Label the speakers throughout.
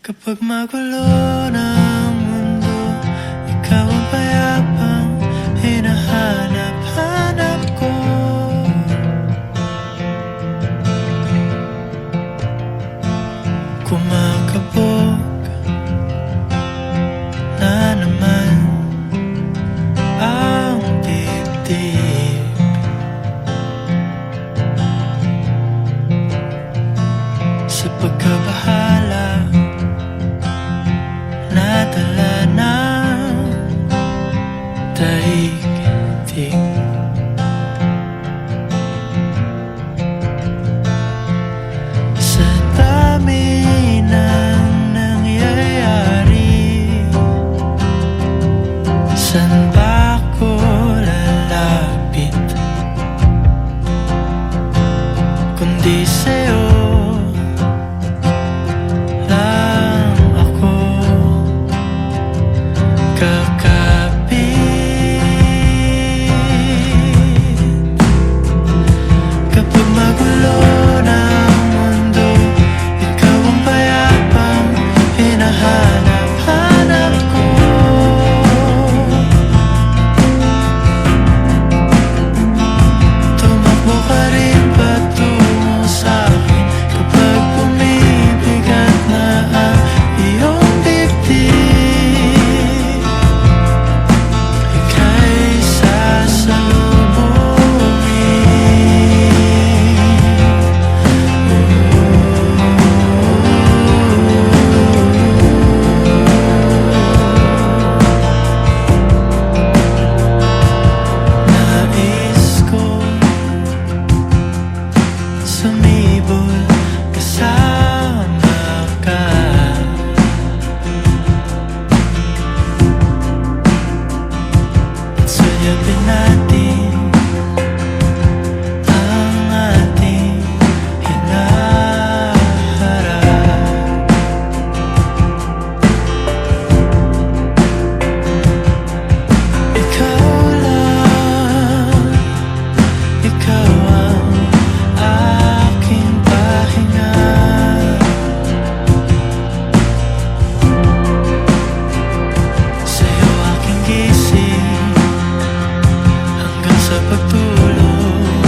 Speaker 1: Kapag magulo ng mundo, ikaw ang payapang hinahanap-hanap ko. Kumakabog na naman ang dibdib. Sa pagkabahala, nadala ng daigdig. Sa dami ng nangyayari, saan ba ako lalapit kundi sa'yo? Sumibol kasama ka, at suyapin natin ang ating hinaharap. Ikaw lang, ikaw ang aking pahinga. Sa'yo aking gising hanggang sa pagtulog.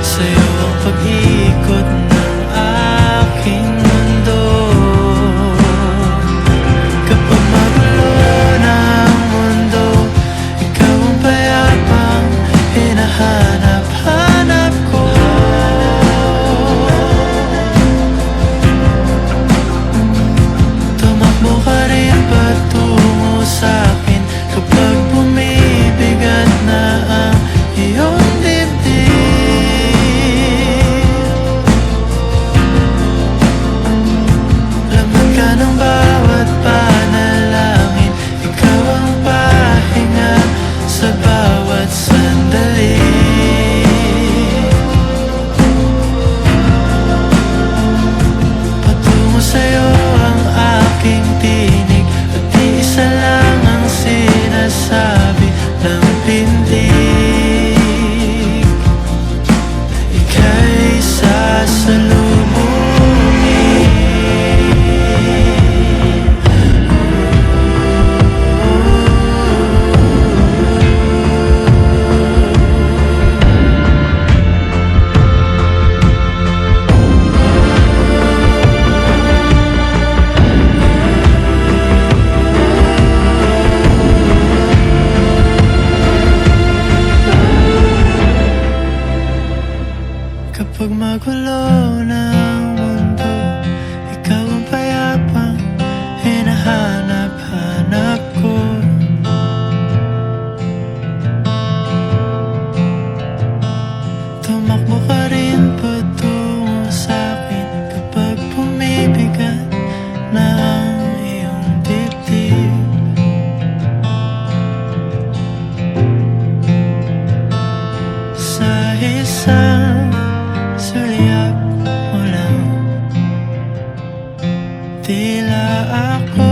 Speaker 1: Sa'yo ang pag-ikot ng aking mundo. Kapag magulo ng mundo, ikaw ang payapang hinahanap-hanap ko. Tumakbo ka rin patungo sa'kin kapag bumibigat na ang iyong dibdib. Laman ka ng bawat panalangin, ikaw ang pahinga sa bawat sandali. Patungo sa'yo ang aking tinig, at di isa lang ang sinasabi ng pindig. Ika'y sasalubungin. Kapag magulo ng mundo, ikaw ang payapang hinahanap-hanap ko. Tumakbo ka rin patungo sa'kin kapag bumibigat na ang iyong dibdib. Sa isang sulyap mo lang, tila ako